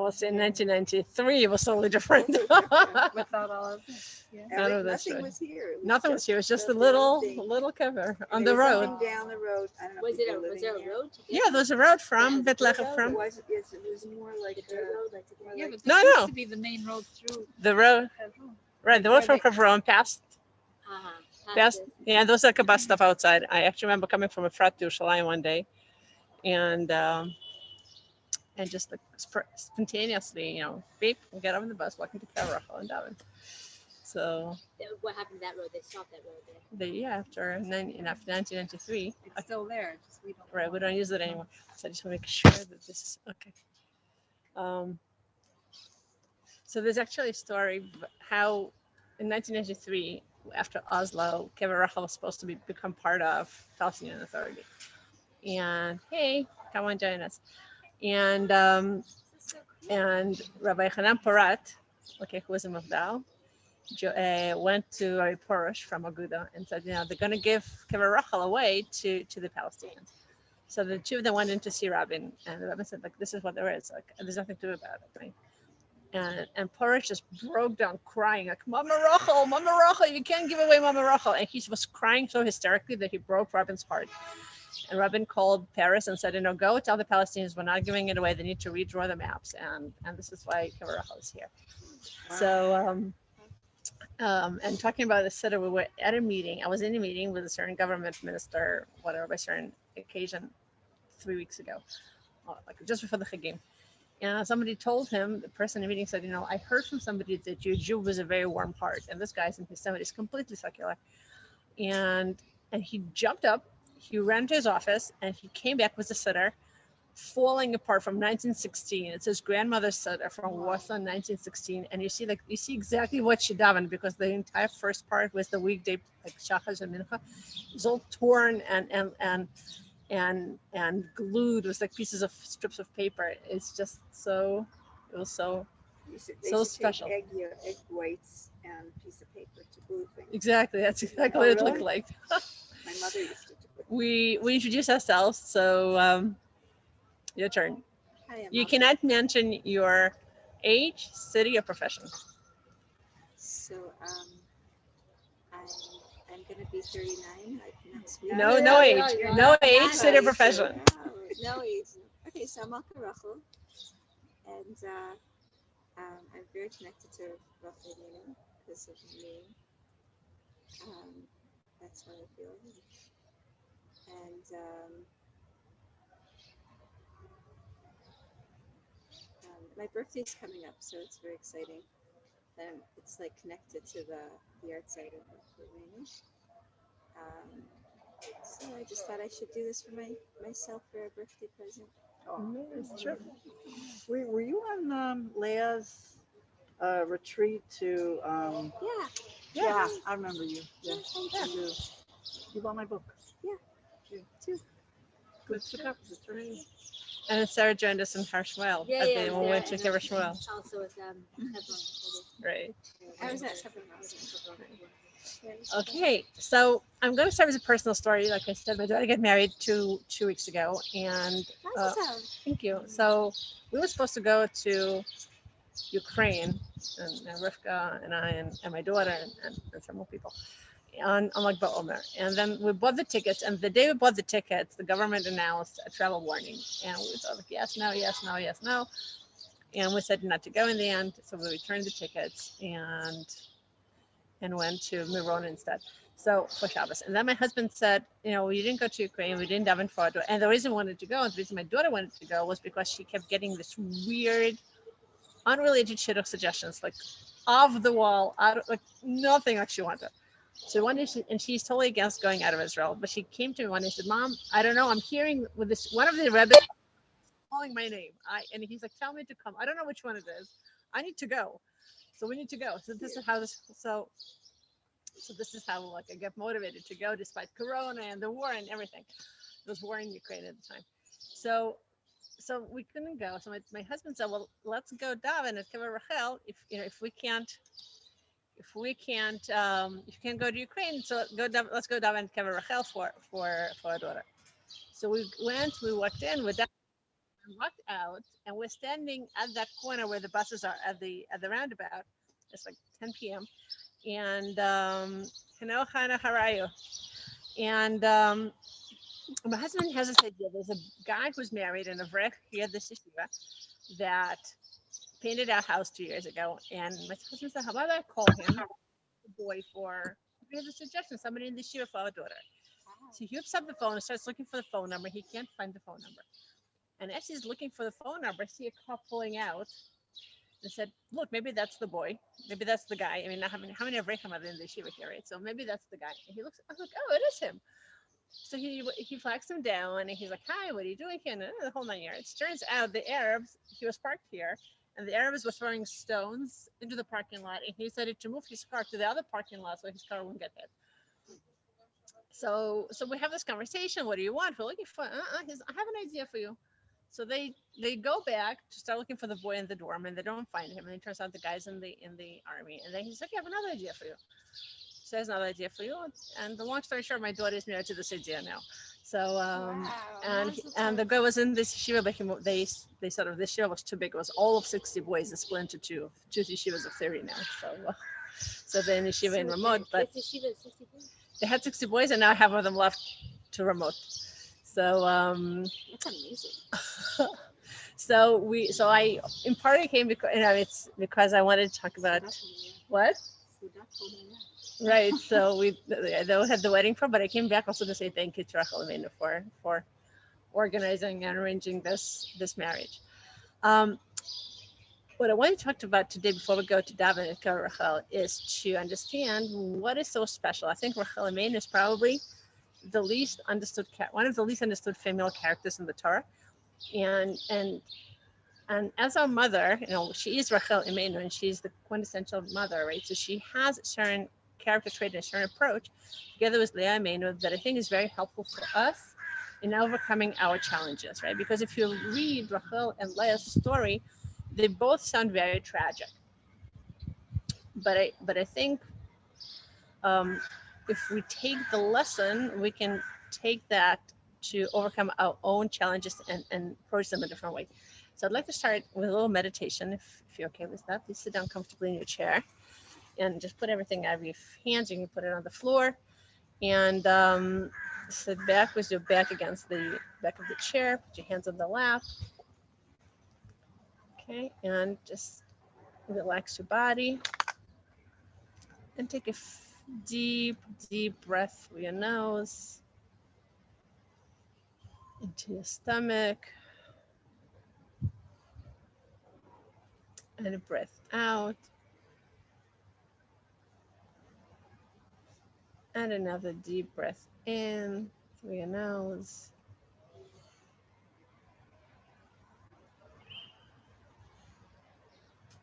Well, in 1993, it was totally different. Without all of this. Yeah. None of that's Nothing right. was here. Nothing was here. It was just the a little building. kever on And the there was road. nothing down the road. I don't know if Was people there living a there. road to get Yeah, there was a road from Yeah, the Bethlehem road. from Yes, it was more like the dirt road, like to get Yeah, like- but this No, used no. to be the main road through the road. Hebron. Right, the road from Hebron past. past it. Yeah, there was like a bus stop outside. I actually remember coming from a frat to Yerushalayim one day, and just like spontaneously, beep, we get on the bus, walking to Kever and Davin. So What happened to that road? They stopped that road there. after 1993, It's still there. Just we don't. right, we don't use it anymore. So I just want to make sure that this is okay. So there's actually a story how in 1993, after Oslo, Kever was supposed to become part of Palestinian Authority. And hey, come on, join us. And Rabbi Hanan Porat, who was a Mavdal, went to Rabbi Porush from Aguda and said, they're going to give Kever away to the Palestinians. So the two of them went in to see Rabin, and the Rabin said, this is what there is. There's nothing to do about it, right? And Porush just broke down crying, like, Mama Rachel, you can't give away Mama Rachel. And he was crying so hysterically that he broke Rabin's heart. And Rabin called Paris and said, go tell the Palestinians we're not giving it away. They need to redraw the maps. And this is why Kever Rachel is here. Wow. So, and talking about the sitter, we were at a meeting. I was in a meeting with a certain government minister, whatever, by certain occasion 3 weeks ago, just before the Chagim. And somebody told him, the person in the meeting said, I heard from somebody that your Jew was a very warm heart. And this guy's in his 70s, completely secular. And he jumped up, he ran to his office, and he came back with a sitter falling apart from 1916. It's his grandmother's sitter from Warsaw, 1916. And you see exactly what she davened, because the entire first part was the weekday, like Shachar and Mincha. It's all torn and glued with like pieces of strips of paper. It's just so, it was so special. Egg whites and piece of paper to glue things. Exactly, that's exactly what it looked like. My mother used to do it. We introduce ourselves, so your turn. Hi, You cannot mention your age, city, or profession. So I'm gonna be 39 next week. No age, city, or profession. No age. Okay, so I'm Malka Rachel, and I'm very connected to Rachel Nina because of the name. That's how I feel. And my birthday's coming up, so it's very exciting. It's like connected to the art side of Rachel. So I just thought I should do this for myself for a birthday present. It's true. Were you on Leah's retreat to? Yeah. I remember you. Yeah, Yeah. you bought my book. Yeah. You. Too. Good stuff. That's right. And Sarah joined us in Har Shmuel. When we went to Kever Shmuel. Also with Hebron. Right. I was at Hebron. Okay, so I'm going to start with a personal story. Like I said, my daughter got married two weeks ago, and thank you. So we were supposed to go to Ukraine, and Rivka and I and my daughter and some more people on Lag BaOmer. And then we bought the tickets, and the day we bought the tickets, the government announced a travel warning, and we thought like yes, no, and we said not to go in the end. So we returned the tickets and went to Miron instead. So for Shabbos. And then my husband said, we didn't go to Ukraine, we didn't daven for it. And the reason I wanted to go, and the reason my daughter wanted to go, was because she kept getting this weird, unrelated shidduch suggestions, like off the wall, like nothing like she wanted. So one day, she's totally against going out of Israel, but she came to me one day and said, Mom, I don't know, I'm hearing with this, one of the rabbis calling my name. And he's like, tell me to come. I don't know which one it is. I need to go. So we need to go. So this is how this is how like I get motivated to go despite Corona and the war and everything. There was war in Ukraine at the time. So we couldn't go. So my husband said, well, let's go daven at Kever Rachel. If you can't go to Ukraine, so let's go daven at Kever Rachel for our daughter. So we walked in with that. walked out, and we're standing at that corner where the buses are at the roundabout. It's like 10 p.m. And hello, Hannah, how are you? And my husband has this idea. There's a guy who's married in a vrech here at the yeshiva that painted our house 2 years ago. And my husband said, how about I call him, the boy, for, he has a suggestion, somebody in the yeshiva for our daughter. So he whips up the phone and starts looking for the phone number. He can't find the phone number. And as he's looking for the phone number, I see a car pulling out. And said, look, maybe that's the boy. Maybe that's the guy. I mean, how many Avrechim are there in the yeshiva here, right? So maybe that's the guy. And he looks, I was like, oh, it is him. So he flags him down and he's like, hi, what are you doing here? And the whole 9 yards. Turns out the Arabs, he was parked here, and the Arabs were throwing stones into the parking lot, and he decided to move his car to the other parking lot so his car wouldn't get hit. So we have this conversation. What do you want? We're looking for. He's, I have an idea for you. So they go back to start looking for the boy in the dorm, and they don't find him. And it turns out the guy's in the army. And then he's like, I have another idea for you. So I have another idea for you. And the long story short, my daughter is married to this idea now. So Wow, and the guy was in this yeshiva, but they sort of, this yeshiva was too big. It was all of 60 boys. It split into two yeshivas of 30 now. So they're in yeshiva in remote, but It's yeshiva 60 days. they had 60 boys, and now half of them left to remote. So That's amazing. so I in part it came because it's because I wanted to talk about what. Right. So they had the wedding for, but I came back also to say thank you to Rachel Amenu for organizing and arranging this marriage. What I want to talk about today before we go to Daven and Rachel is to understand what is so special. I think Rachel Amenu is probably the least understood, one of the least understood female characters in the Torah, and as our mother, she is Rachel Imenu, and she's the quintessential mother, right? So she has a certain character trait and a certain approach, together with Leah Imenu, that I think is very helpful for us in overcoming our challenges, right? Because if you read Rachel and Leah's story, they both sound very tragic. But I think if we take the lesson, we can take that to overcome our own challenges and approach them a different way. So I'd like to start with a little meditation. If you're okay with that, please sit down comfortably in your chair and just put everything out of your hands. You can put it on the floor and sit back with your back against the back of the chair. Put your hands on the lap. Okay, and just relax your body and take a deep breath through your nose into your stomach, and a breath out, and another deep breath in through your nose,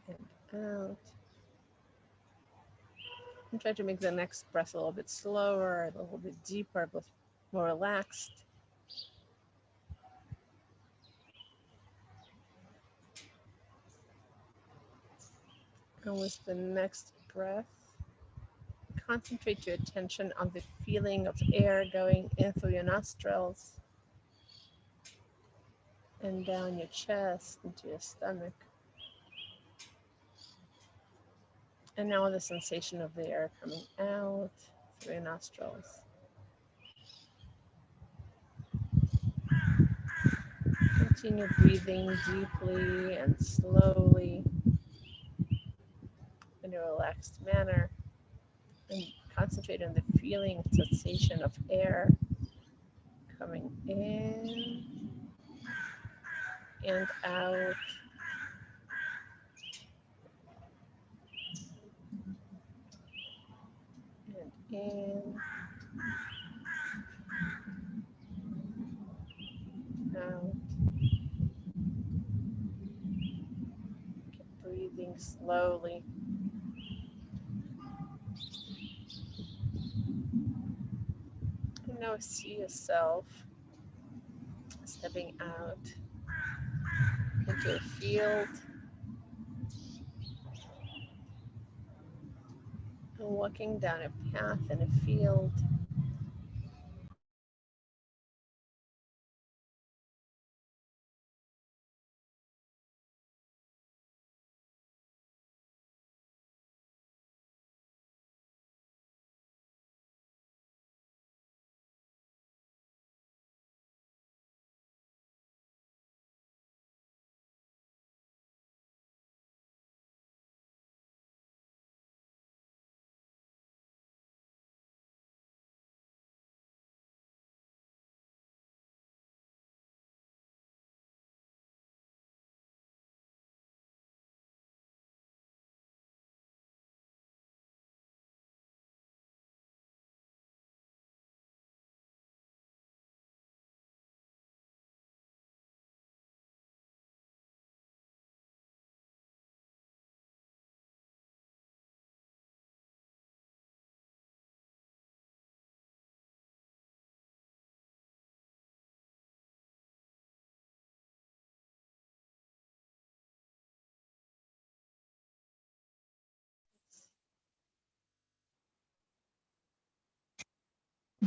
and out. And try to make the next breath a little bit slower, a little bit deeper, but more relaxed. And with the next breath, concentrate your attention on the feeling of air going in through your nostrils and down your chest into your stomach. And now the sensation of the air coming out through your nostrils. Continue breathing deeply and slowly in a relaxed manner, and concentrate on the feeling, sensation of air coming in and out. And in, out. Keep breathing slowly. And now see yourself stepping out into a field and walking down a path in a field.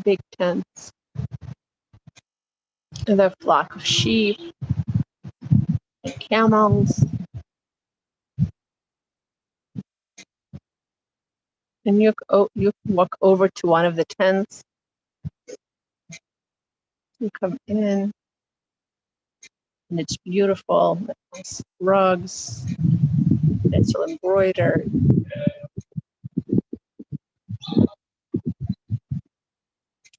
big tents, and the flock of sheep and camels. And you walk over to one of the tents. You come in, and it's beautiful. It has rugs. It's all embroidered.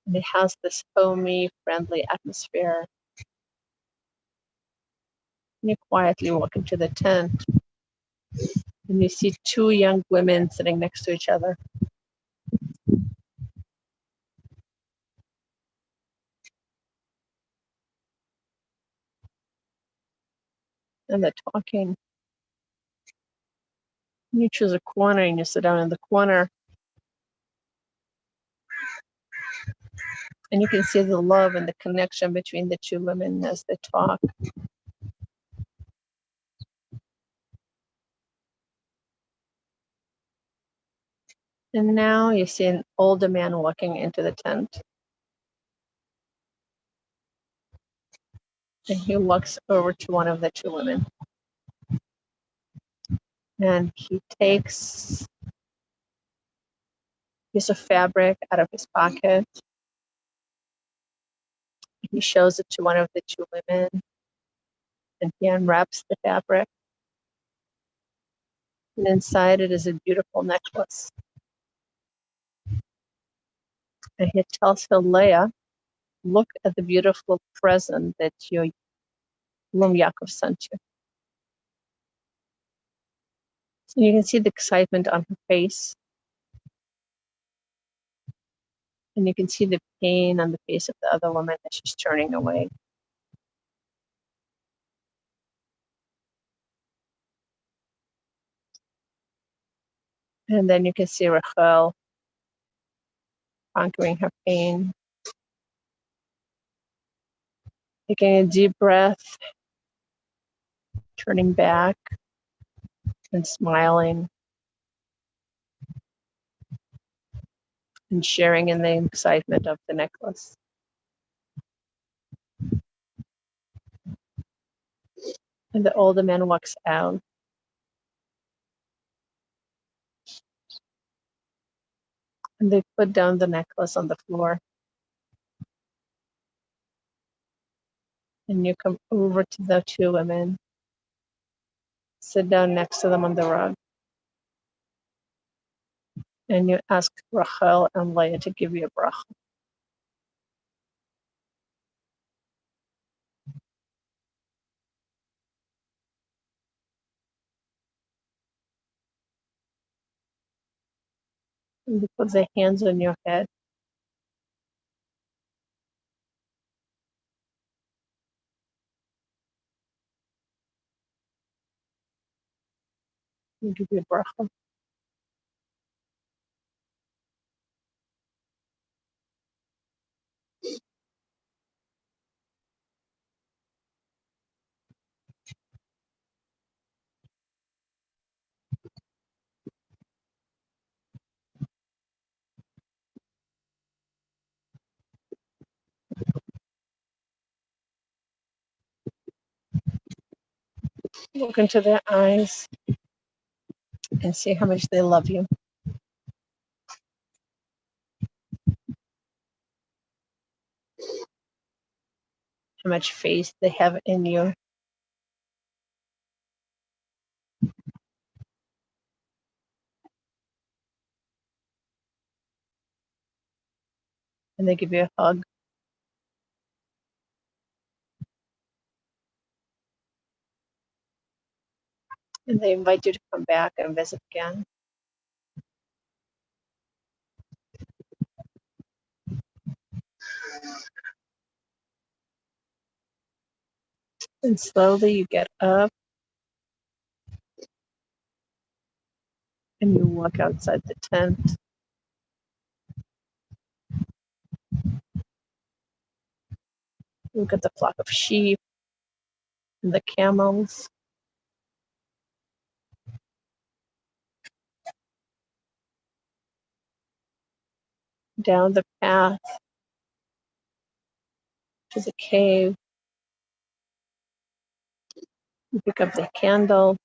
And it has this homey, friendly atmosphere. And you quietly walk into the tent, and you see two young women sitting next to each other. And they're talking. And you choose a corner, and you sit down in the corner. And you can see the love and the connection between the two women as they talk. And now you see an older man walking into the tent. And he walks over to one of the two women. And he takes a piece of fabric out of his pocket. He shows it to one of the two women. And he unwraps the fabric. And inside it is a beautiful necklace. And he tells her, Leah, look at the beautiful present that your Lum Yaakov sent you. So you can see the excitement on her face. And you can see the pain on the face of the other woman as she's turning away. And then you can see Rachel conquering her pain, taking a deep breath, turning back and smiling and sharing in the excitement of the necklace. And the older man walks out. And they put down the necklace on the floor. And you come over to the two women, sit down next to them on the rug. And you ask Rachel and Leah to give you a bracha. And you put their hands on your head. And give you a bracha. Look into their eyes and see how much they love you. How much faith they have in you. And they give you a hug. And they invite you to come back and visit again. And slowly you get up and you walk outside the tent. Look at the flock of sheep and the camels. down the path to the cave. You pick up the candle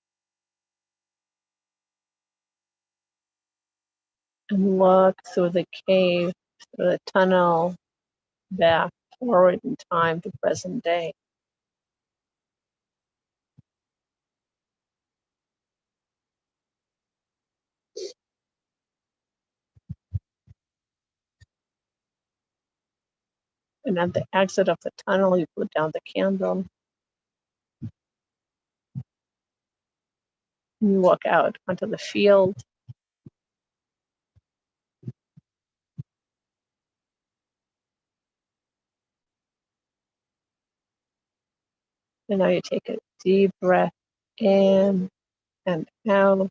and walk through the cave, through the tunnel, back forward in time to present day. And at the exit of the tunnel, you put down the candle. And you walk out onto the field. And now you take a deep breath in and out.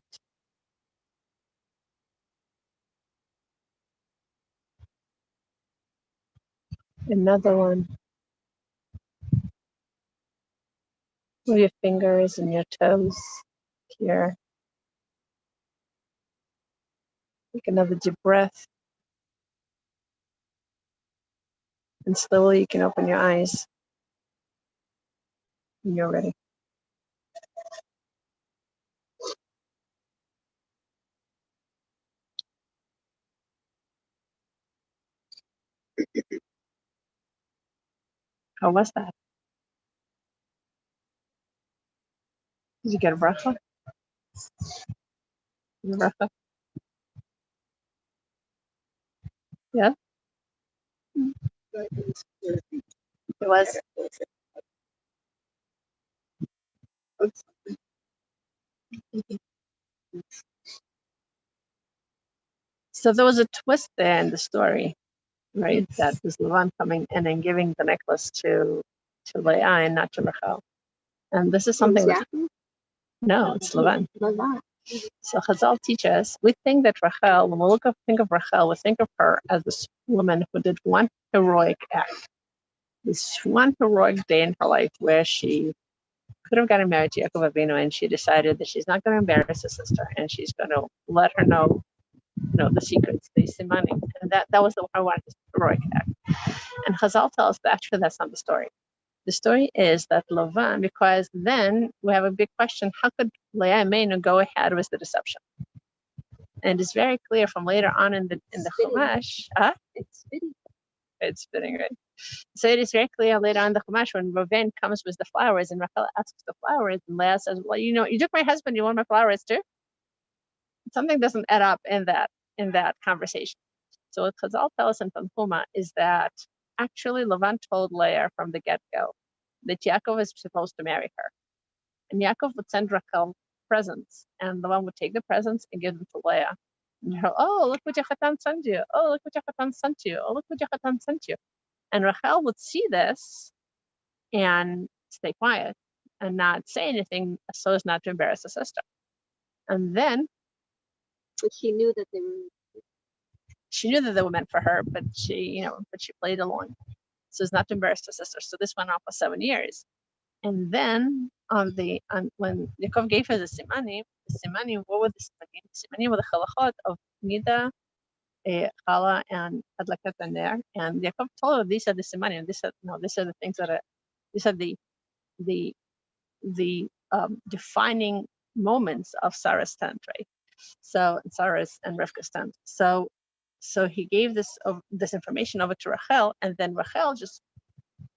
Another one. Move your fingers and your toes here. Take another deep breath. And slowly you can open your eyes when you're ready. How was that? Did you get a bracha? Bracha? Yeah? It was. So there was a twist there in the story, right? That was Lavan coming in and giving the necklace to Leah and not to Rachel. And this is something that, no, it's Lavan. So Chazal teaches, we think that Rachel, when we think of Rachel, we think of her as this woman who did one heroic act, this one heroic day in her life where she could have gotten married to Yaakov Avinu, and she decided that she's not going to embarrass her sister, and she's going to let her know, the secrets, the simanim, and that was the one heroic act. And Chazal tells us that actually that's not the story. The story is that Lavan, because then we have a big question: how could Leah and Meinu go ahead with the deception? And it's very clear from later on in the Chumash. It's fitting, right? So it is very clear later on in the Chumash when Reuven comes with the flowers and Rachel asks the flowers, and Leah says, "Well, you took my husband. You want my flowers too?" Something doesn't add up in that conversation. So what Chazal tells us in Tanhuma is that actually Lavan told Leah from the get-go that Yaakov is supposed to marry her, and Yaakov would send Rachel presents, and Lavan would take the presents and give them to Leah. And her, oh, look what your chatan sent you. Oh, look what your chatan sent you. Oh, look what your chatan sent you. And Rachel would see this and stay quiet and not say anything so as not to embarrass her sister. And then, But she knew that they were meant for her, but she played along so as not to embarrass her sister. So this went on for 7 years. And then when Yaakov gave her the simanim, what were the simanim? The simanim were the chalachot of Nida, Chala, and Adlakat Ner. And Yaakov told her these are the simanim. These are the things that are. These are the defining moments of Sarah's tent, right? So Sarah's and Rivka's tent. So he gave this information over to Rachel, and then Rachel just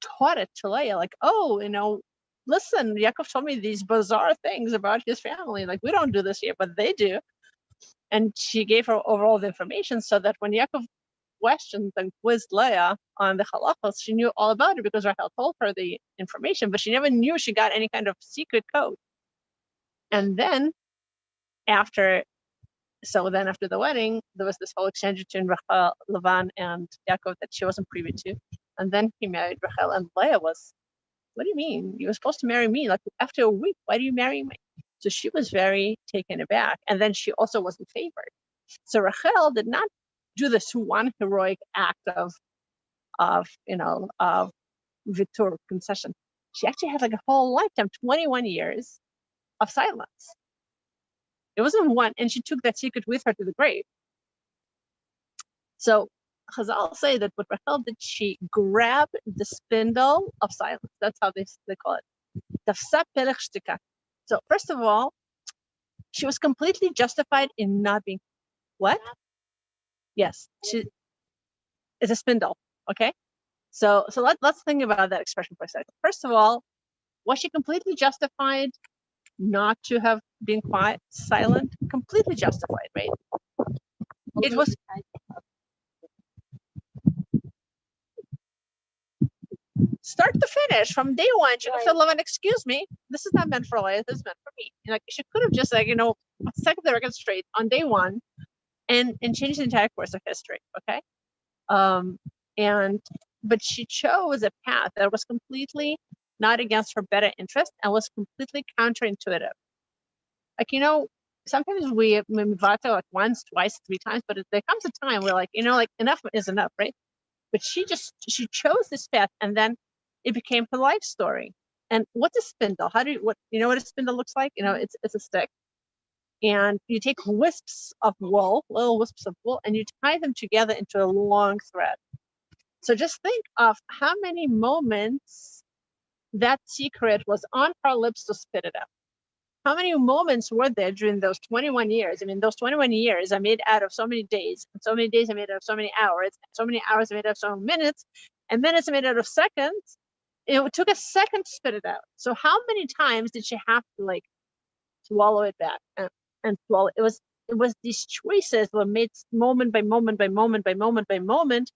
taught it to Leah, like, oh, listen, Yaakov told me these bizarre things about his family. Like, we don't do this here, but they do. And she gave her overall the information so that when Yaakov questioned and quizzed Leah on the halachos, she knew all about it because Rachel told her the information, but she never knew she got any kind of secret code. And then after the wedding, there was this whole exchange between Rachel, Lavan, and Yaakov that she wasn't privy to. And then he married Rachel, and Leah was, what do you mean? You were supposed to marry me like after a week. Why do you marry me? So she was very taken aback. And then she also wasn't favored. So Rachel did not do this one heroic act of vitur, concession. She actually had like a whole lifetime, 21 years of silence. It wasn't one, and she took that secret with her to the grave. So Chazal say that what Rachel did, she grabbed the spindle of silence. That's how they call it. Tafsa pelech shtika. So first of all, she was completely justified in not being what? Yes, she is a spindle. Okay, so let's think about that expression for a second. First of all, was she completely justified not to have been quiet, silent? Completely justified, right? It was start to finish from day one. She could have said, excuse me, this is not meant for Leah, this is meant for me. Like she could have just set the record straight on day one and changed the entire course of history. Okay. But she chose a path that was completely not against her better interest and was completely counterintuitive. Like, sometimes we mivata like once, twice, 3 times, but there comes a time where enough is enough, right? But she chose this path, and then it became her life story. And what's a spindle? What a spindle looks like? It's a stick. And you take wisps of wool, little wisps of wool, and you tie them together into a long thread. So just think of how many moments that secret was on her lips to spit it out. How many moments were there during those 21 years? I mean, those 21 years are made out of so many days, and so many days are made out of so many hours, and so many hours are made out of so many minutes, and minutes are made out of seconds. It took a second to spit it out. So how many times did she have to swallow it back and swallow? It was these choices were made moment by moment by moment by moment by moment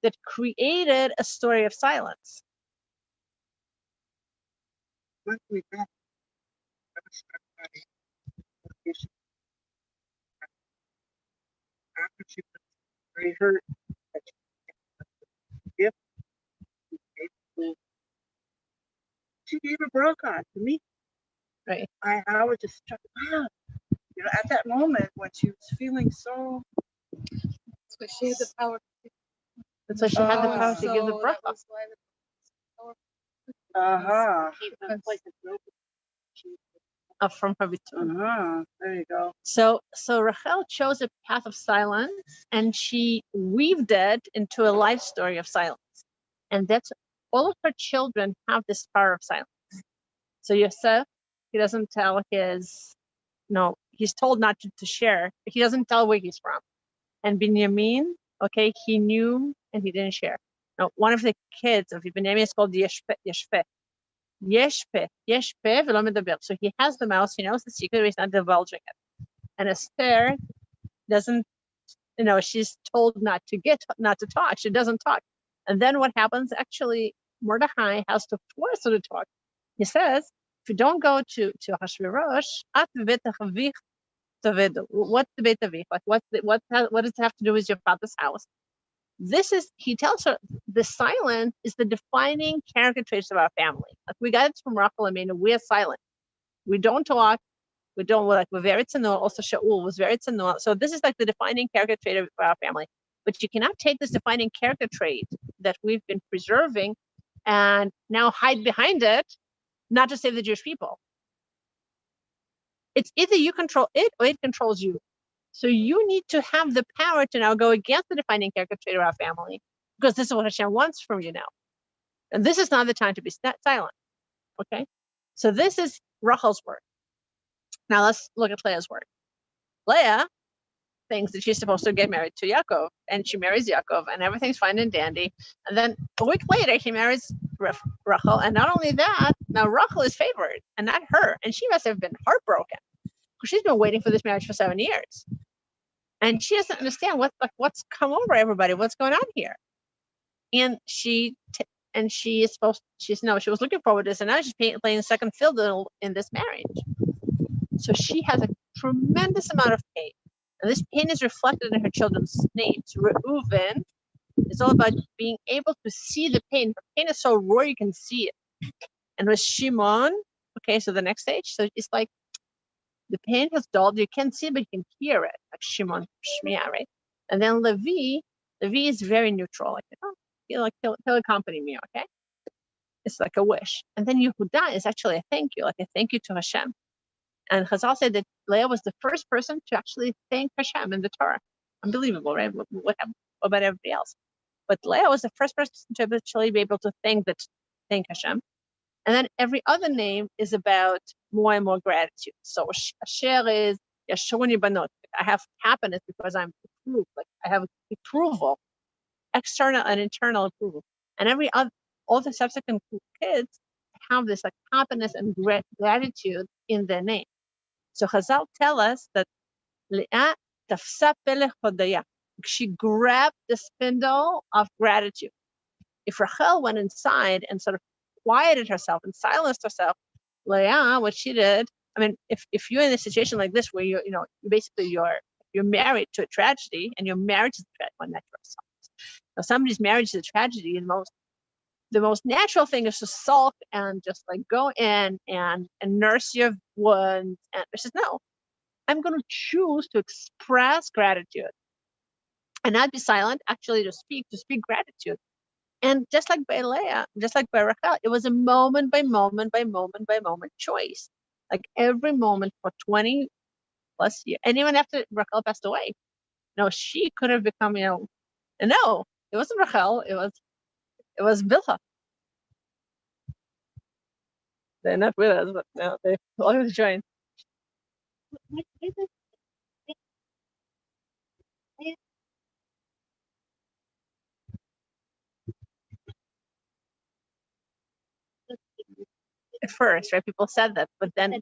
that created a story of silence. After she was very hurt, that she gift, she gave a broadcast to me. Right. I was just struck. Wow. At that moment when she was feeling so. So she had the power. That's why she had the power to give the So bracha. that was why From her return. There you go. So Rachel chose a path of silence, and she weaved it into a life story of silence. And that's all of her children have this power of silence. So Yosef, he doesn't tell he's told not to share. He doesn't tell where he's from. And Binyamin, okay, he knew and he didn't share. Now, one of the kids of Binyamin is called Yeshpeh. Yeshpeh v'lo medaber. So he has the mouth, he knows the secret, but he's not divulging it. And Esther doesn't, she's told not to talk. She doesn't talk. And then what happens? Actually, Mordechai has to force her to talk. He says, if you don't go to Hashverosh, at beit avich tavedu. What's the beit avich? Like what does it have to do with your father's house? He tells her the silence is the defining character traits of our family. Like we got it from Rachel. I mean, we're silent. We don't talk. We're very tzanua. Also, Shaul was very tzanua. So this is like the defining character trait of our family. But you cannot take this defining character trait that we've been preserving and now hide behind it, not to save the Jewish people. It's either you control it or it controls you. So you need to have the power to now go against the defining character trait of our family, because this is what Hashem wants from you now. And this is not the time to be silent. Okay? So this is Rachel's work. Now let's look at Leah's work. Leah thinks that she's supposed to get married to Yaakov, and she marries Yaakov, and everything's fine and dandy. And then a week later, she marries Rachel, and not only that, now Rachel is favored, and not her. And she must have been heartbroken, because she's been waiting for this marriage for 7 years. And she doesn't understand what's come over everybody, what's going on here. And she was looking forward to this, and now she's playing second fiddle in this marriage. So she has a tremendous amount of pain. And this pain is reflected in her children's names. Reuven is all about being able to see the pain. Her pain is so raw you can see it. And with Shimon, okay, so the next stage, so it's like the pain has dulled. You can't see it, but you can hear it, like Shimon, Shmiya, right? And then Levi is very neutral, he'll accompany me, okay? It's like a wish. And then Yehuda is actually a thank you to Hashem. And Chazal said that Leah was the first person to actually thank Hashem in the Torah. Unbelievable, right? What happened? about everybody else. But Leah was the first person to habitually be able to thank Hashem. And then every other name is about more and more gratitude. So Asher is Yashoni Banot. I have happiness because I'm approved. Like I have approval, external and internal approval. And all the subsequent kids have this like happiness and gratitude in their name. So Chazal tell us that Leah tafsa pelech hodaya. She grabbed the spindle of gratitude. If Rachel went inside and sort of quieted herself and silenced herself, Leah, what she did, I mean, if you're in a situation like this where you're married to a tragedy and your marriage is a tragedy, well, not yourself. Now, somebody's marriage is a tragedy, and the most natural thing is to sulk and just like go in and nurse your wounds. And she says, no, I'm going to choose to express gratitude and not be silent, actually to speak gratitude. And just like by Leah, just like by Rachel, it was a moment by moment by moment by moment choice. Like every moment for 20 plus years. And even after Rachel passed away, she could have become, no, it wasn't Rachel, it was Bilhah. They're not with us, but no, they always join. At first, right? People said that, but then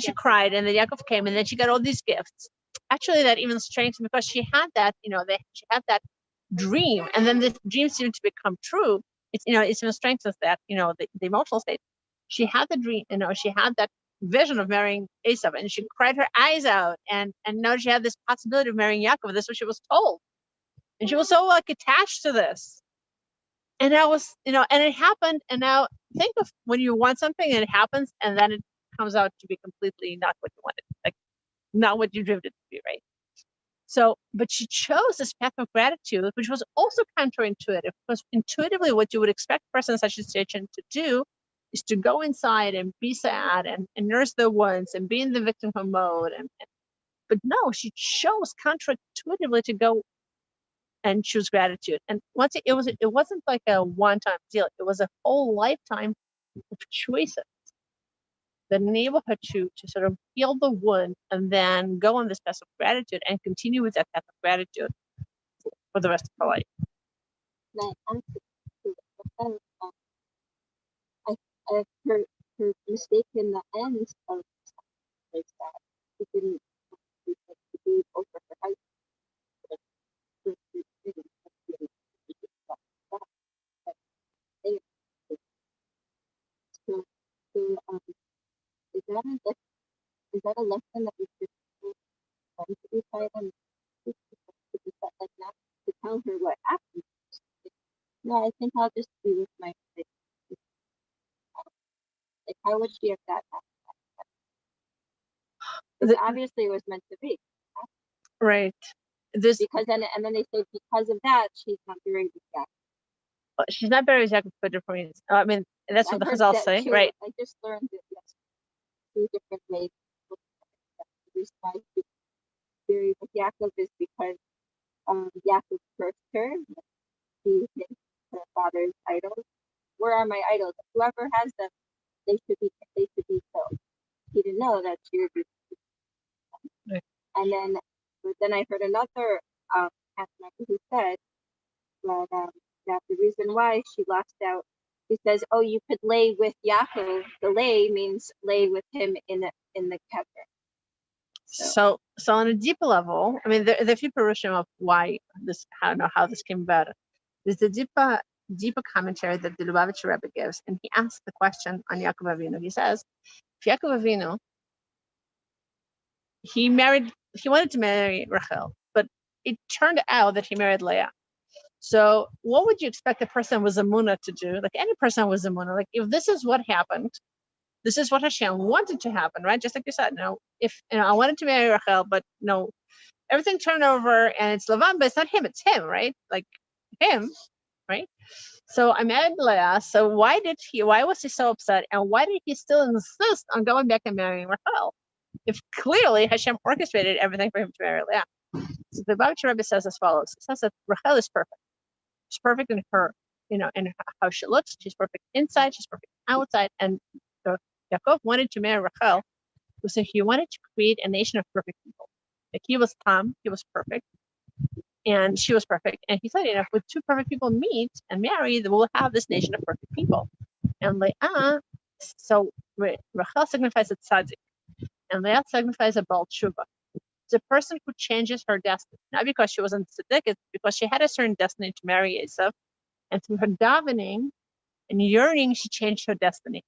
she cried, and then Yaakov came, and then she got all these gifts. Actually, that even strengthened because she had that, she had that dream, and then this dream seemed to become true. It's even strengthens that, the emotional state. She had the dream, she had that vision of marrying Esav, and she cried her eyes out, and now she had this possibility of marrying Yaakov. This is what she was told, and she was so like attached to this. And that was, and it happened. And now think of when you want something and it happens, and then it comes out to be completely not what you wanted, like not what you dreamed it to be, right? So, but she chose this path of gratitude, which was also counterintuitive, because intuitively what you would expect a person in such a situation to do is to go inside and be sad and nurse their wounds and be in the victim mode. But no, she chose counterintuitively to go and choose gratitude. And once it wasn't like a one-time deal. It was a whole lifetime of choices that enable her to sort of heal the wound and then go on this path of gratitude and continue with that path of gratitude for the rest of her life. Her mistake in the end of like that, she didn't be over her husband. Is that a lesson that we should learn to be silent? Like not to tell her what happened. No, I think I'll just be with my like how would she have got that? Because obviously it was meant to be. Right. Because then they say because of that she's not buried with Yaakov. She's not buried with Yaakov for different reasons. I mean, that's what the Chazal say, right? I just learned it. Yes, 2 different ways. The reason why she's buried with Yaakov is because Yaakov cursed her. She hit her father's idols. Where are my idols? Whoever has them, they should be killed. He didn't know that she would be. Right. And then I heard another member who said that the reason why she lost out, he says, oh, you could lay with Yaakov. The lay means lay with him in the kever. So on a deeper level, I mean, there are a few parushim of why this, how this came about. There's a deeper commentary that the Lubavitcher Rebbe gives, and he asks the question on Yaakov Avinu. He says, if Yaakov Avinu, he wanted to marry Rachel, but it turned out that he married Leah. So what would you expect a person with Emunah to do? Like any person with Emunah, like if this is what happened, this is what Hashem wanted to happen, right? Just like you said, if I wanted to marry Rachel, but everything turned over and it's Lavan, but it's not him, it's him, right? Like him, right? So I married Leah. So why was he so upset? And why did he still insist on going back and marrying Rachel? if clearly Hashem orchestrated everything for him to marry Leah? So the Baba Rebbe says as follows. It says that Rachel is perfect. She's perfect in her, in how she looks. She's perfect inside. She's perfect outside. And so Yaakov wanted to marry Rachel because he wanted to create a nation of perfect people. Like he was Tom, he was perfect, and she was perfect. And he said, if two perfect people meet and marry, then we'll have this nation of perfect people. And Leah, so Rachel signifies a tzaddik, and Leah signifies a Baal Tshuva. It's a person who changes her destiny, not because she wasn't tzaddik, it's because she had a certain destiny to marry Esav, and through her davening and yearning, she changed her destiny.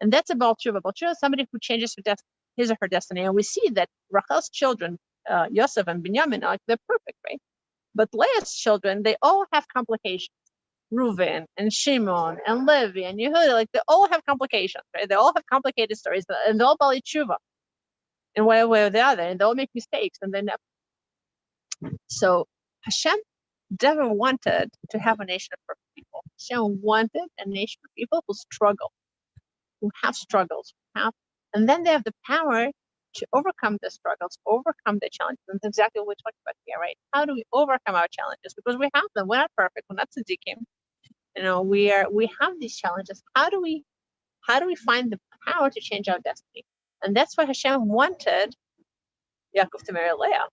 And that's a Baal Tshuva. Baal Tshuva is somebody who changes his or her destiny. And we see that Rachel's children, Yosef and Binyamin, they're perfect, right? But Leah's children, they all have complications. Reuven and Shimon and Levi and Yehuda, they all have complications, right? They all have complicated stories, and they're all Bali Tshuva in one way or the other, and they all make mistakes, and they never. So Hashem never wanted to have a nation of perfect people. Hashem wanted a nation of people who struggle, who have struggles, and then they have the power to overcome the struggles, overcome the challenges. And that's exactly what we're talking about here, right? How do we overcome our challenges? Because we have them. We're not perfect. We're not tzaddikim. We have these challenges. How do we find the power to change our destiny? And that's why Hashem wanted Yaakov to marry Leah.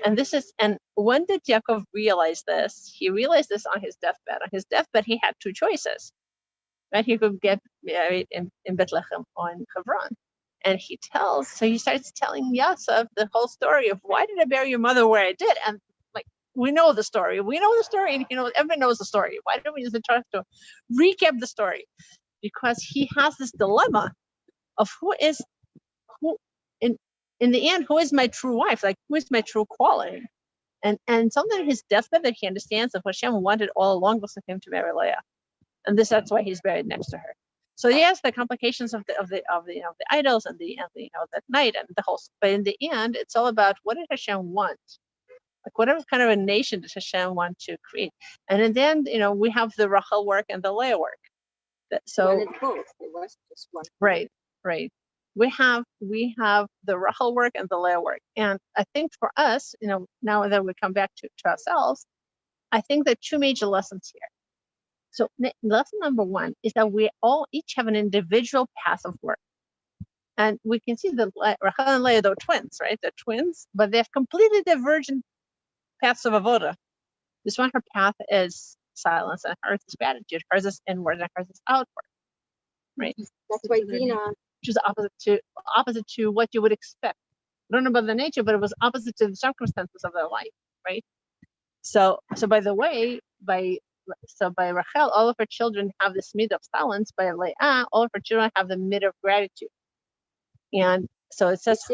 And when did Yaakov realize this? He realized this on his deathbed. On his deathbed, he had two choices. Right? He could get married in Bethlehem or in Hebron. And he starts telling Yosef the whole story of why did I bury your mother where I did? And we know the story. We know the story, and everyone knows the story. Why don't we just try to recap the story? Because he has this dilemma of who in the end, who is my true wife? Who is my true quality? And something in his deathbed that he understands that Hashem wanted all along was for him to marry Leah, and that's why he's buried next to her. So yes, the complications of the idols and the that night and the whole. But in the end, it's all about what did Hashem want. Whatever kind of a nation does Hashem want to create? And in the end, we have the Rachel work and the Leah work. So One both. It wasn't just one. Right. We have the Rachel work and the Leah work. And I think for us, now that we come back to ourselves, I think there are two major lessons here. So lesson number one is that we all each have an individual path of work. And we can see that Rachel and Leah, they're twins, right? They're twins, but they have completely divergent paths of avoda. This one, her path is silence, and hers is gratitude. Hers is inward, and hers is outward. Right. That's why Dina, which is opposite to what you would expect. I don't know about the nature, but it was opposite to the circumstances of their life. Right. So by the way, by Rachel, all of her children have this mid of silence. By Leah, all of her children have the mid of gratitude. And so it says.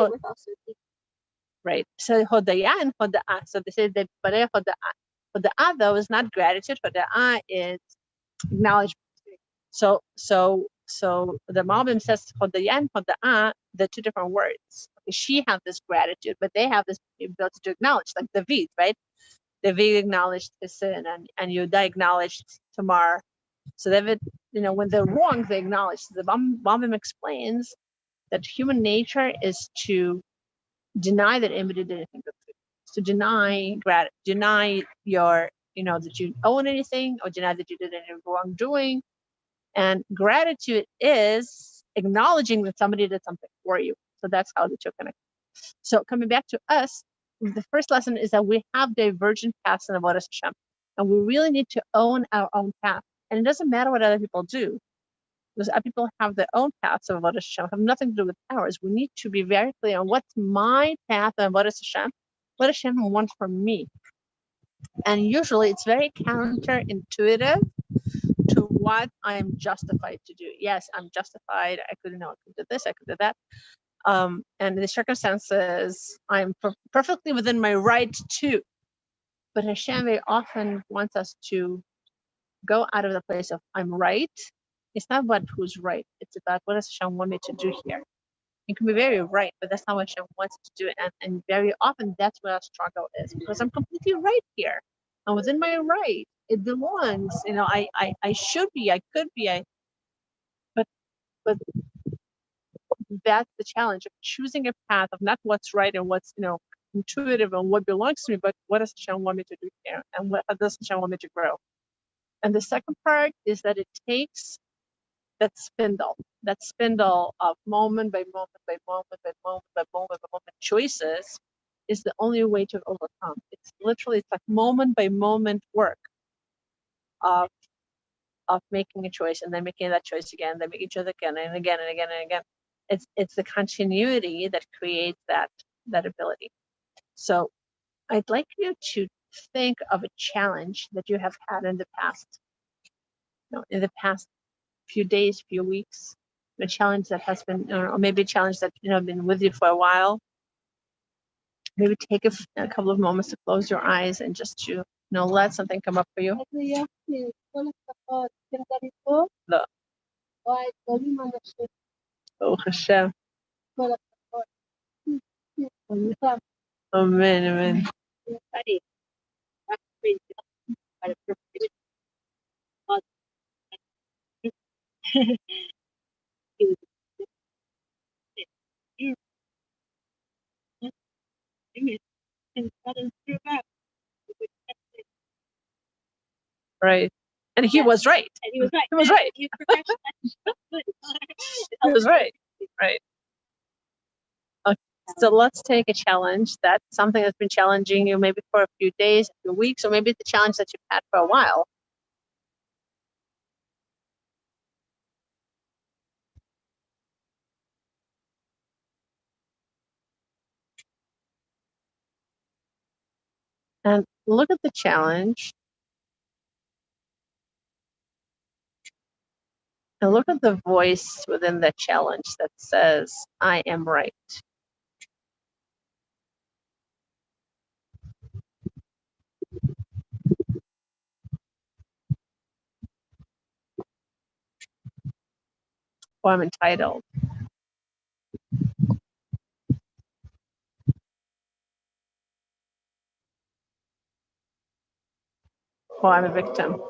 Right. So Hodaya and Hoda'ah. So they say that Barei Hoda'ah. Hoda'ah though is not gratitude. Hoda'ah is acknowledgement. So the Malbim says Hodaya and Hoda'ah, they're two different words. Okay, she has this gratitude, but they have this ability to acknowledge, like David, right? David acknowledged his sin, and Yehuda acknowledged Tamar. So David, when they're wrong, they acknowledge. The Malbim explains that human nature is to deny that anybody did anything good for you. So deny your, that you own anything, or deny that you did any wrongdoing. And gratitude is acknowledging that somebody did something for you. So that's how the two connect. So coming back to us, the first lesson is that we have divergent paths in Avodas Hashem, and we really need to own our own path. And it doesn't matter what other people do, because other people have their own paths of Avodas Hashem, have nothing to do with ours. We need to be very clear on what's my path of Avodas Hashem, what Hashem wants from me. And usually it's very counterintuitive to what I'm justified to do. Yes, I'm justified. I could do this, I could do that. And in the circumstances, I'm perfectly within my right to. But Hashem very often wants us to go out of the place of I'm right. It's not about who's right. It's about what does Hashem want me to do here. You can be very right, but that's not what Hashem wants to do. And very often that's where our struggle is, because I'm completely right here. I'm within my right. It belongs. I should be. I could be. But that's the challenge of choosing a path of not what's right and what's, intuitive and what belongs to me, but what does Hashem want me to do here, and what does Hashem want me to grow. And the second part is that it takes that spindle of moment by moment by moment by moment by moment by moment choices is the only way to overcome. It's like moment by moment work of making a choice and then making that choice again, then making each other again and again and again and again. It's the continuity that creates that ability. So I'd like you to think of a challenge that you have had in the past, few days, few weeks, a challenge that has been, or maybe a challenge that been with you for a while. Maybe take a couple of moments to close your eyes and just to let something come up for you. No. Oh Hashem. Amen, amen. Right. And he was right. And he was right. He was right. He was He was right. Right. Okay. So let's take a challenge that's something that's been challenging you maybe for a few days, a few weeks, or maybe it's a challenge that you've had for a while. And look at the challenge. And look at the voice within the challenge that says, I am right. Or I'm entitled. Or I'm a victim.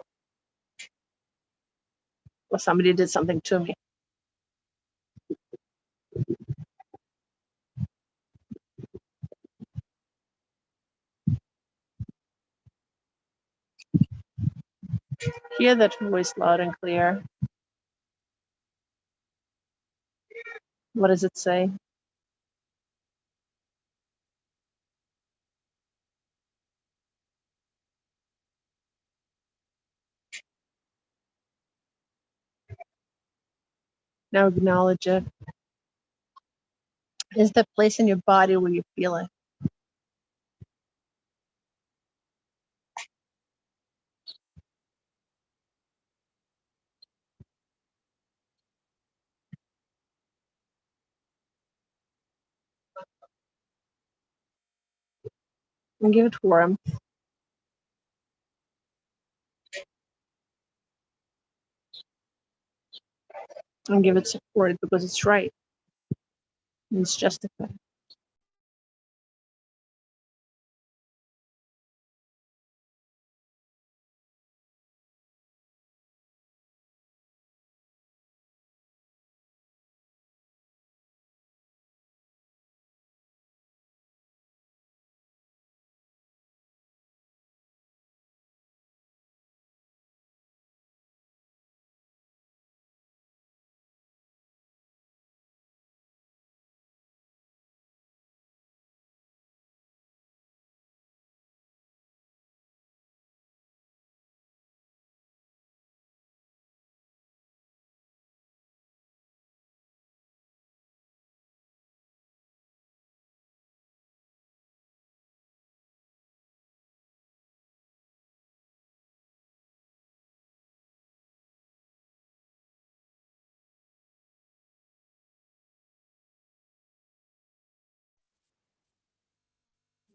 Or somebody did something to me. Hear that voice loud and clear. What does it say? Now acknowledge it. Is the place in your body where you feel it? And give it warmth. And give it support because it's right. And it's justified.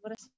What is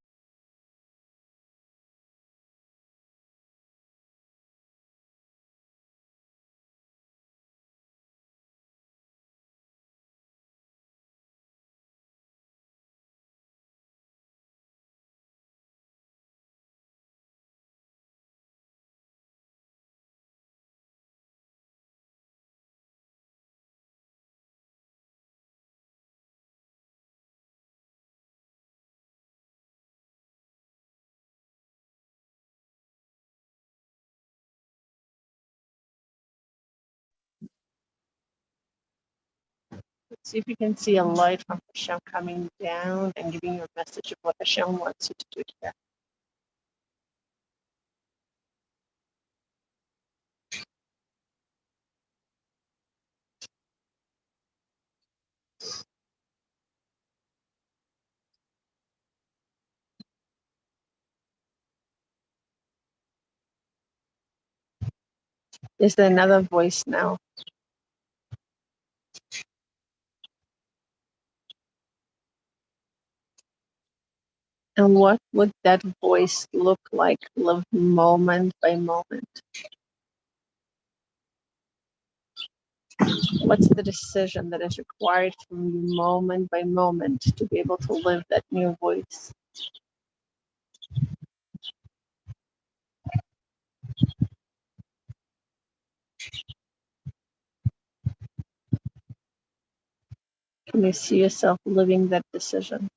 Let's see if you can see a light from Hashem coming down and giving you a message of what Hashem wants you to do here. Is there another voice now? And what would that voice look like, live moment by moment? What's the decision that is required from you moment by moment to be able to live that new voice? Can you see yourself living that decision?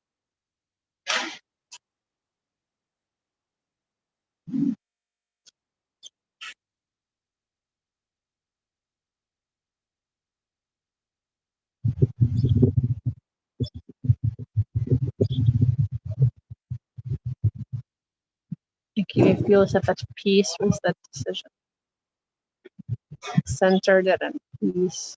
And can you feel yourself at peace with that decision? Centered and at peace.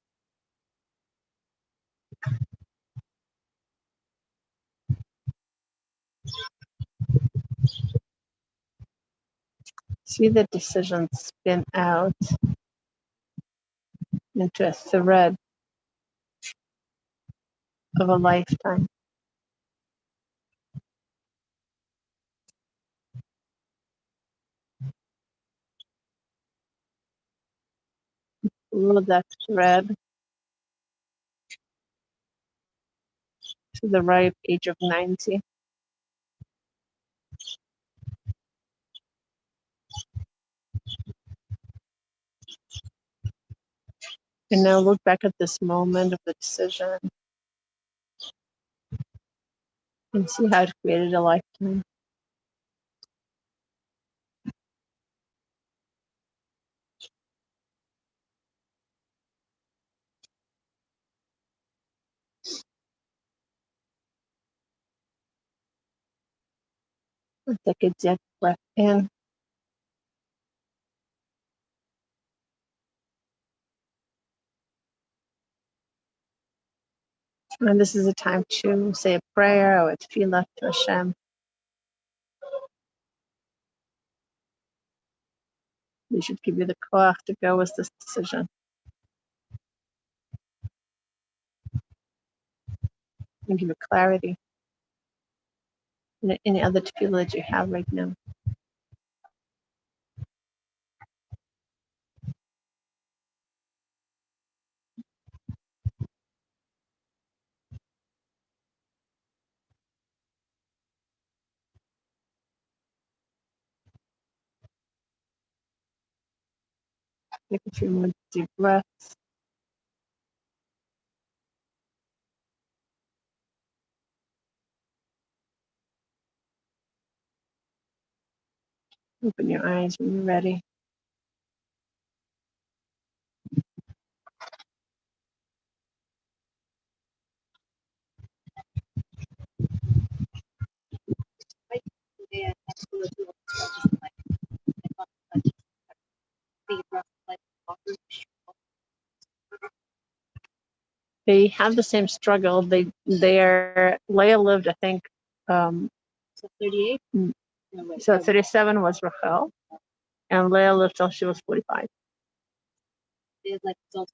See the decision spin out into a thread of a lifetime. Follow that thread to the ripe age of 90. And now look back at this moment of the decision and see how it created a lifetime. Take a deep breath in. And this is a time to say a prayer or a tefillah to Hashem. We should give you the koach to go with this decision. And give you clarity in any other tefillah that you have right now. Take a few more deep breaths. Open your eyes when you're ready. Today I have to go to just like I thought I just be rough like awkward. They have the same struggle. Leah lived, I think, So 38? Mm. No, wait, so 37 was Rachel, and Leah lived till she was 45. They like adults.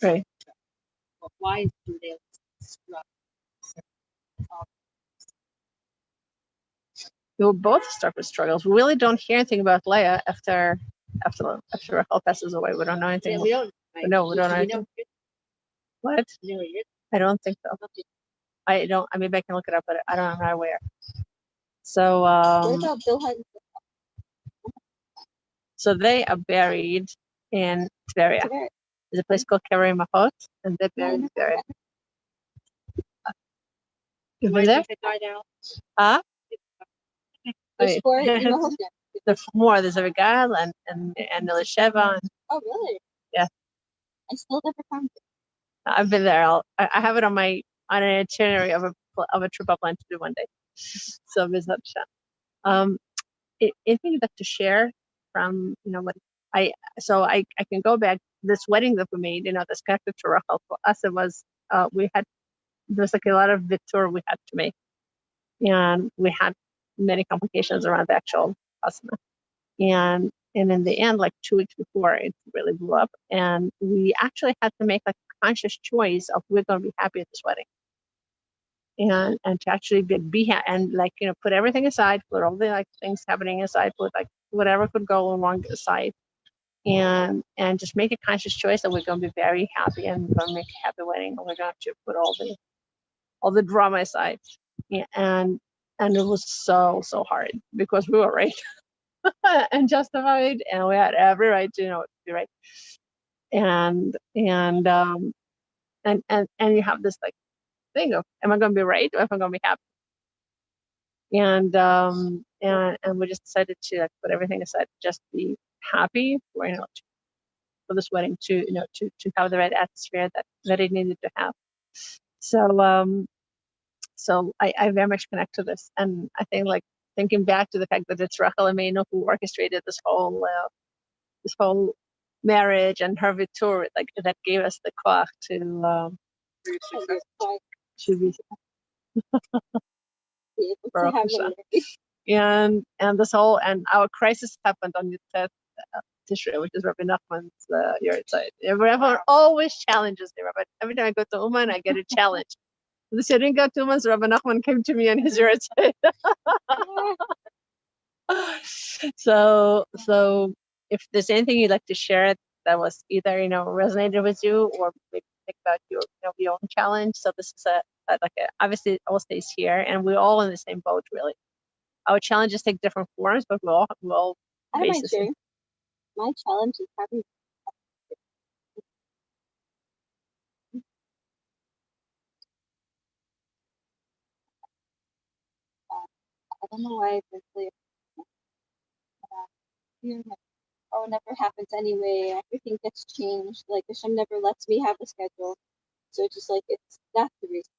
Right. But why do they struggle? They will both start with struggles. We really don't hear anything about Leah after Rachel passes away. We don't know anything. Yeah, we don't. Right? No, we don't know Do anything. What? Never heard. I don't think so. I don't. I mean, I can look it up, but I don't. I'm not aware. So, What about Bill Hutton? so they are buried in Tveria. Today? There's a place called Kever Mahot, and they're buried in Tveria. You've Why been there? did they die now? Huh? There's four in There's Mahocha. more. There's a Regal and Elisheva. Oh, really? Yeah. I still never found it. I've been there. I have it on an itinerary of a trip I plan to do one day. So Bezat Hashem. Anything you'd like to share from what I I can go back this wedding that we made. That's connected to Rachel. For us, it was there's like a lot of vitur we had to make, and we had many complications around the actual asana. And in the end, like 2 weeks before, it really blew up, and we actually had to make like a conscious choice of we're going to be happy at this wedding, and to actually be and like put everything aside, put all the like things happening aside, put like whatever could go wrong aside, and just make a conscious choice that we're going to be very happy and we're going to make a happy wedding, and we're going to put all the drama aside. Yeah, and it was so hard because we were right and justified, and we had every right to be right, and you have this like thing of, am I going to be right or am I going to be happy? And we just decided to like put everything aside, just be happy for for this wedding, to have the right atmosphere that it needed to have. So I very much connect to this, and I think like thinking back to the fact that it's Rachel Imenu who orchestrated this whole marriage, and her vitur, like that gave us the koach to be able to have it. and this whole, and our crisis happened on Yud Tishrei, which is Rabbi Nachman's yahrzeit. Everyone always challenges me. Rabbi. Every time I go to Uman, I get a challenge. This year I didn't go to Uman, so Rabbi Nachman came to me on his yahrzeit. So if there's anything you'd like to share that was either resonated with you, or maybe think about your own challenge. So this is obviously it all stays here, and we're all in the same boat really. Our challenges take different forms, but we all I might share. My challenge is having I don't know why it's really it never happens anyway. Everything gets changed. Like Hashem never lets me have a schedule, so just like that's the reason.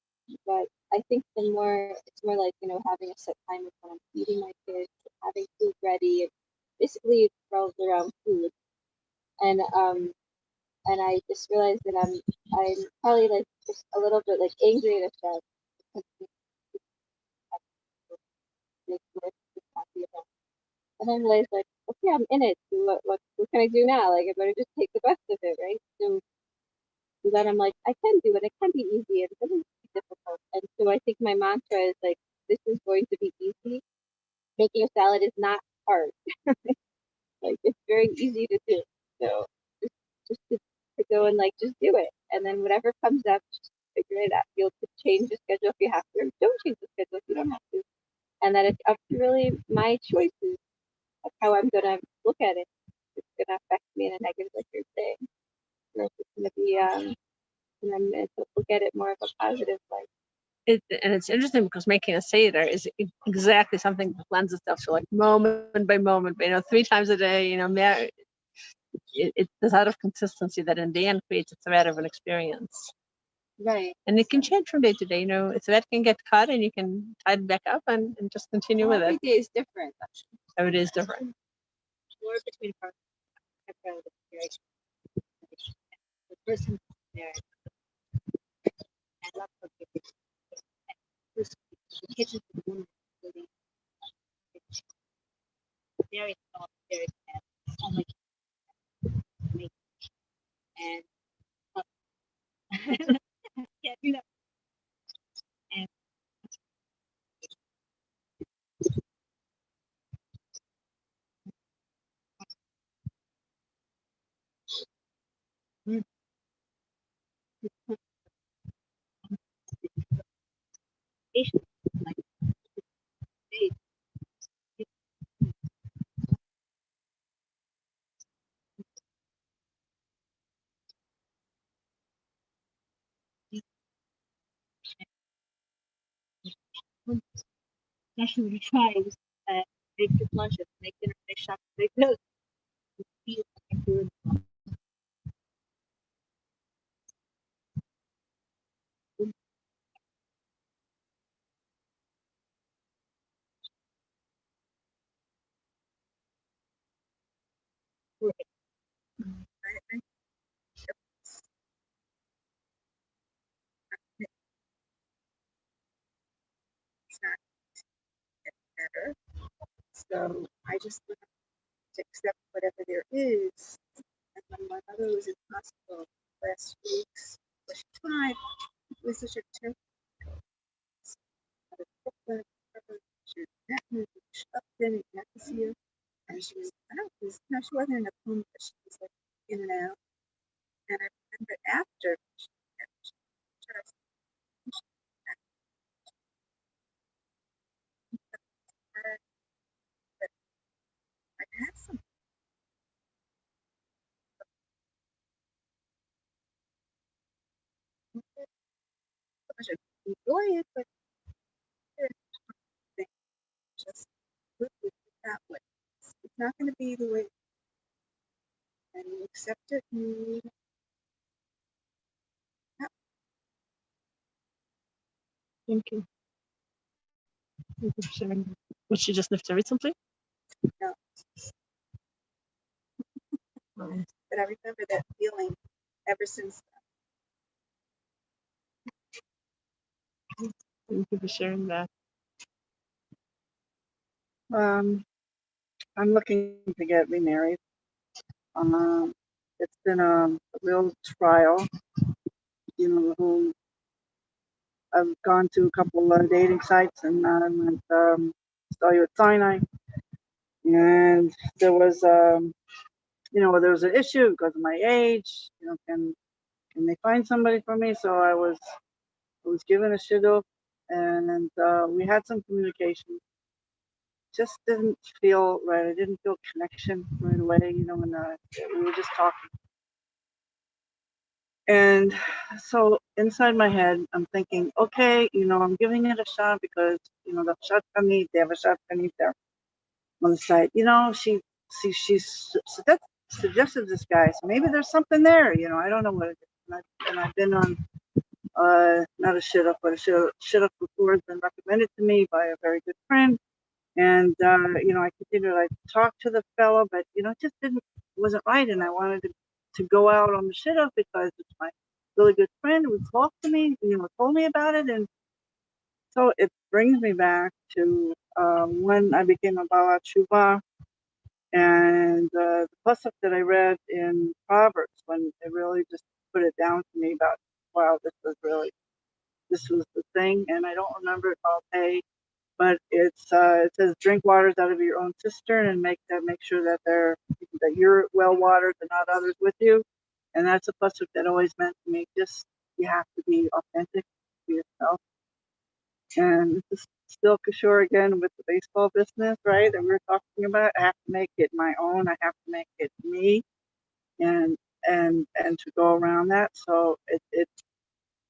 But I think it's more like having a set time of when I'm feeding my kids, having food ready, and basically it revolves around food. And I just realized that I'm probably like just a little bit like angry at Hashem. And I realized like, okay, I'm in it. So what can I do now? Like I better just take the best of it, right? So then I'm like, I can do it. It can be easy. It doesn't be difficult. And so I think my mantra is like, this is going to be easy. Making a salad is not hard. Like it's very easy to do. So just to go and like just do it. And then whatever comes up, just figure it out. You'll change the schedule if you have to, or don't change the schedule if you don't have to. And that it's up to really my choices of how I'm gonna look at it. It's gonna affect me in a negative, like you're saying. Or if it's gonna be and I'm going to look at it more of a positive light. And it's interesting because making a seder is exactly something that lends itself to like moment by moment, 3 times a day, it's out of consistency that in the end creates a thread of an experience. Right. And it can change from day to day, a thread can get cut and you can tie it back up and just continue with it. Every day is different. Every day is different. More between the person there. I love cooking. The kitchen for the woman is really very soft, very bad. So much make and yeah, and patient like they actually try make good lunches, make dinner, make shop, make those. Feel like food. So I just learned to accept whatever there is. And when my mother was in hospital last weeks, when she tried, it was such a terrible she was met me, she up in and got to see her. And she was out. No, she wasn't in a coma, but she was like in and out. And I remember after she just heard that I had some pleasure. Enjoy it, but just live with it that way. It's not going to be the way, and you accept it. And you Thank you. Thank you for sharing. Was she just left recently? know, Um, but I remember that feeling ever since. Thank you for sharing that. I'm looking to get remarried. It's been a real trial. You know, I've gone to a couple of dating sites and I went saw you at Sinai, and there was there was an issue because of my age. You know, can they find somebody for me? So I was given a shidduch, and we had some communication. Just didn't feel right. I didn't feel connection right away. You know, when we were just talking. And so inside my head, I'm thinking, okay, I'm giving it a shot because, the shotgunny, they have a shotgunny there on the side. Suggested this guy, so maybe there's something there. I don't know what it is. And I've been on, not a shit up, but a shit up before. It's been recommended to me by a very good friend. And, I continued to like talk to the fellow, but, it just wasn't right. And I wanted to go out on the shit up because it's my really good friend who talked to me, told me about it. And so it brings me back to when I became a Balat Shuvah, and the pasuk that I read in Proverbs, when it really just put it down to me about, wow, this was the thing. And I don't remember it all day, but it says drink waters out of your own cistern and make sure that you're well watered and not others with you. And that's a pasuk that always meant to me, just you have to be authentic to yourself. And this is still kosher again with the baseball business, right? That we were talking about. I have to make it my own. I have to make it me, and to go around that. So it's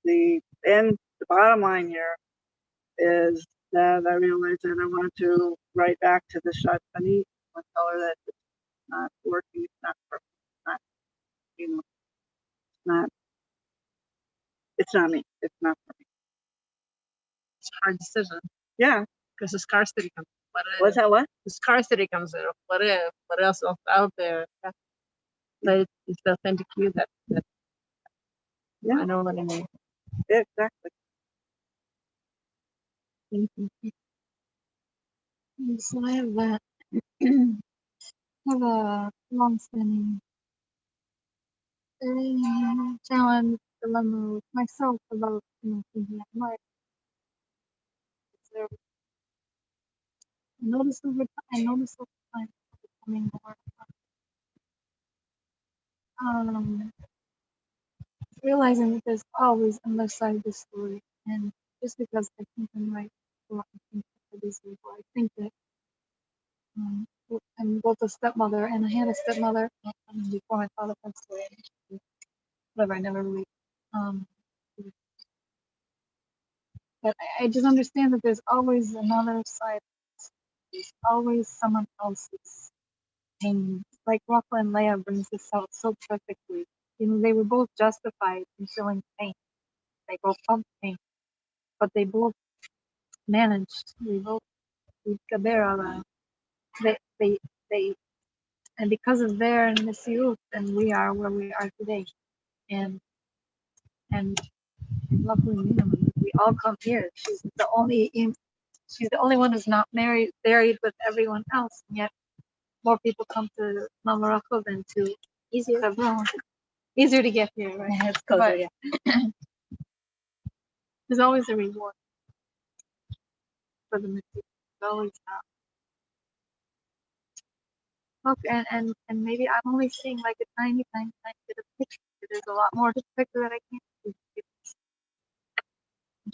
the bottom line here is that I realized that I want to write back to the shotgunny and tell her that it's not working, it's not perfect, it's not, it's not me, it's not for me. It's a hard decision Yeah. because the scarcity comes. What's that? What? The scarcity comes in. What else is out there? But it's the authentic you that Yeah. I know what I mean. Yeah, exactly. Thank you. So I have a long-standing challenge, dilemma with myself about, thinking I'm right. So I notice over time becoming more realizing that there's always another side of the story, and just because I think I'm right, or I think that it is evil, I think that I'm both a stepmother and I had a stepmother before my father passed away. Whatever, I never really um but I just understand that there's always another side. There's always someone else's pain. Like Rafa and Leah brings this out so perfectly. They were both justified in feeling pain. They both felt pain, but they both managed. They both they and because of their misiut, then we are where we are today. And and luckily, we all come here. She's the only she's the only one who's not buried with everyone else, and yet more people come to Mama Rachel than to Easier. Hebron. Easier to get here, right? It's closer, But yeah. there's always a reward for the mitzvah. There's always okay, and maybe I'm only seeing like a tiny, tiny, tiny bit of picture. There's a lot more to the picture that I can't see.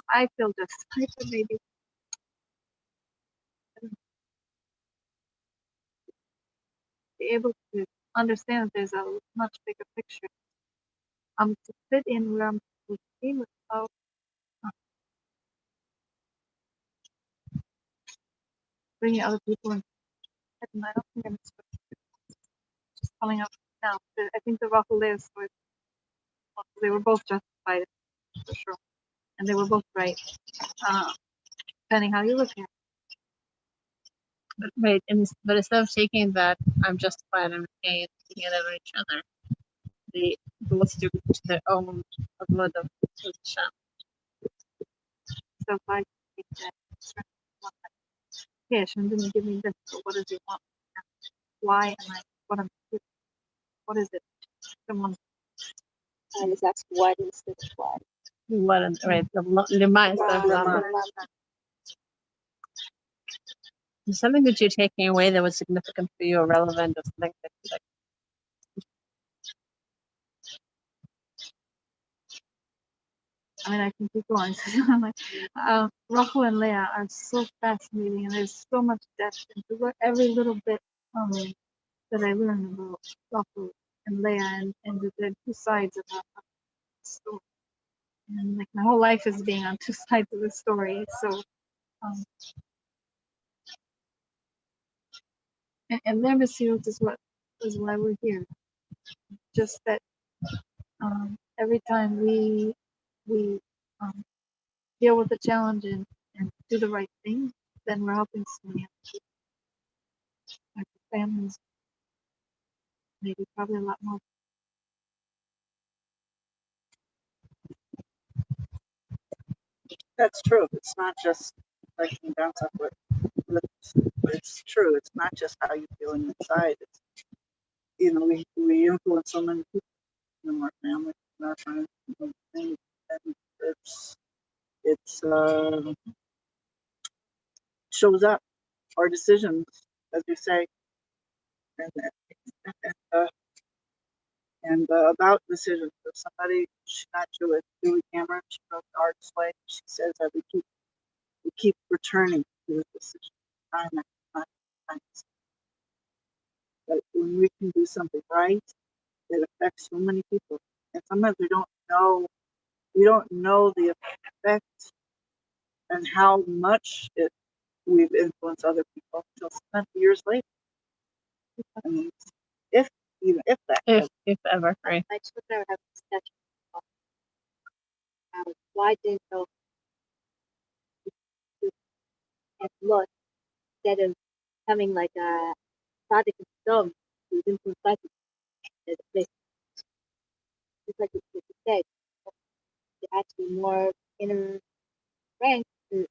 I feel justified, but maybe be able to understand that there's a much bigger picture. To fit in where I'm supposed to be without bringing other people in. And I don't think I'm just coming up now. I think the Rachel Leah story, they were both justified for sure, and they were both right, depending how you look at it. But wait, but instead of taking that I'm justified and okay and taking it over each other, they both took to their own blood of Hashem. So if I take that, yeah, Hashem didn't give me this, but what does he want? Why am I? What is it? Someone. I was asked what instead of why. What right? The lima instead of lama. There's something that you're taking away that was significant for you or relevant or something that like, I mean, I can keep going. Rachel and Leah are so fascinating, and there's so much depth into every little bit that I learned about Rachel and Leah, and the two sides of that story. And like my whole life is being on two sides of the story. So, and their messiahs is why we're here. Just that every time we deal with the challenge and do the right thing, then we're helping so many other people, like the families, maybe probably a lot more. That's true. It's not just breaking down stuff, but it's true. It's not just how you feel inside. It's, we influence so many people in our family, in our friends, and it's shows up our decisions, as you say, and uh, about decisions. If somebody, she's not Jewish, Julie Cameron, she wrote the Artist's Way. She says that we keep returning to the decision time after time after time. But when we can do something right, it affects so many people, and sometimes we don't know the effect and how much we've influenced other people until sometimes years later. I mean, if that. if ever, right? I took her have a discussion about why didn't know and look instead of becoming like a product of film who's influenced by the place. Just like you said, it had to be more inner strength to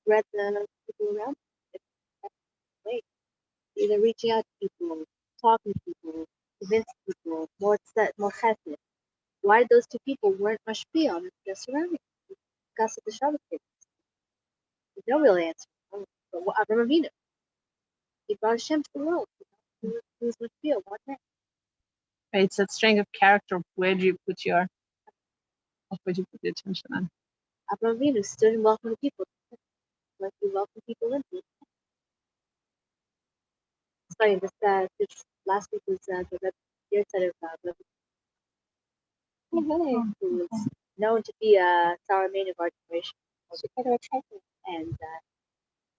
spread the people around. Way. Either reaching out to people, talking to people, convincing people, more set, more chesed. Why those two people weren't mashpia on their surroundings? Because of the Shabbat kids. There's no real answer. But what Avraham Avinu, he brought Hashem to the world. He was mashpia one day. Right, it's that strength of character. Where do you put your attention on? Avraham Avinu stood and welcomed the people, like we welcome people into. It's funny. This last week was the year set of who was known to be a sour maid of our generation. And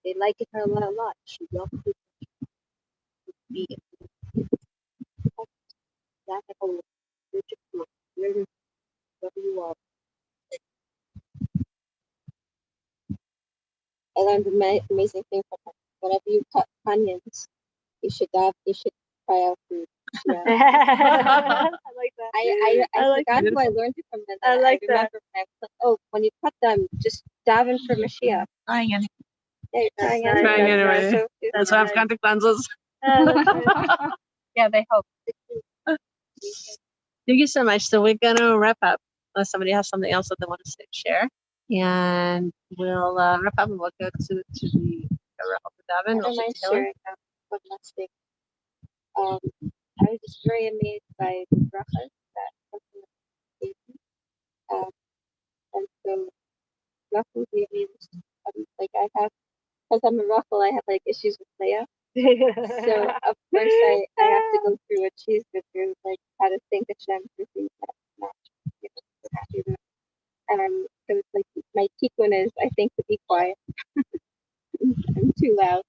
they liked her a lot. She welcomed people to be that type of spiritual wherever you are. I learned an amazing thing from her. Whenever you cut onions, you should try out food. Yeah. I like that. I like forgot that. who I learned it from, and I like remember when I was like, oh, when you cut them, just daven for Mashiach. Trying anything. Yeah, you're trying That's Trying anyway. anyway. So, too. That's why I have contact lenses. That's right. Yeah, they help. Thank you so much. So we're gonna wrap up unless somebody has something else that they want to share. And we'll wrap up and we'll go to the Rahel I Davin. don't mind sharing one last thing. I was just very amazed by the brachas that Russell gave me. And so Russell gave me this, like I have, because I'm a Russell, I have like issues with Leah. So of course I have to go through what she's been through, like how to thank Hashem for things that I'm not, so happy about. So it's like my tikkun is I think to be quiet. I'm too loud.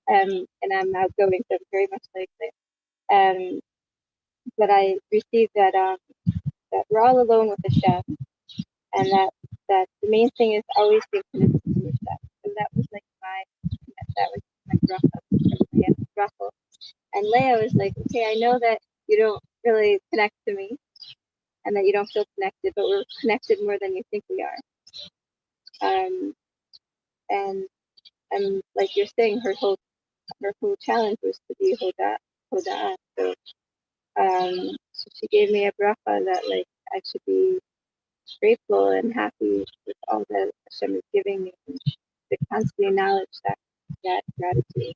And I'm outgoing, so I'm very much like that. But I received that that we're all alone with Hashem, and that the main thing is always being connected to Hashem. So that was like my bracha. And Leah was like, okay, I know that you don't really connect to me, and that you don't feel connected, but we're connected more than you think we are. And like you're saying, her whole challenge was to be Hoda'ah. So she gave me a bracha that like I should be grateful and happy with all that Hashem is giving me, and to constantly acknowledge that gratitude.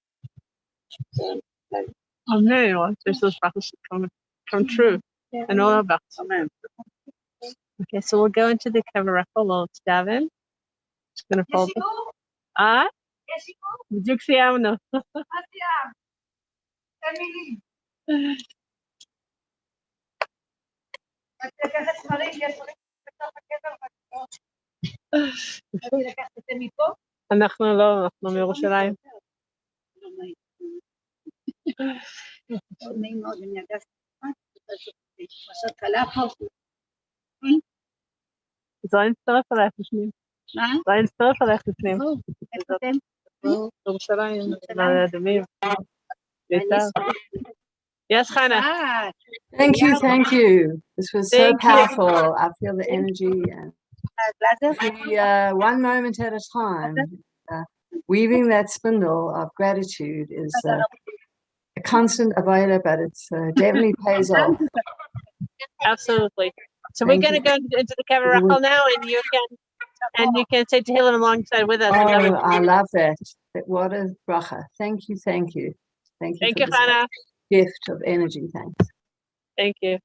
So Amen. There's those brachas come true. yeah, And all about. Amen. Okay, so we'll go into the kever Rahel Davin. Just gonna fold it. Ah? בדיוק סיימנו. אנחנו לא, אנחנו מירושלים. נעים מאוד, אני אגב, זו נצטרף אלייך בפנים. מה? זו נצטרף אלייך בפנים. איפה אתם? בירושלים, לאדמים. Yes, Hannah. Thank you. This was so Thank you. powerful. I feel the energy and one moment at a time. Weaving that spindle of gratitude is a constant avoider, but it's definitely pays off. Absolutely. So Thank we're going to go into the kever Rahel now, and you can say Tehillim alongside with us. Oh, I love that. What a bracha. Thank you. Thank you Thank for you, this Hannah. gift of energy. Thanks. Thank you.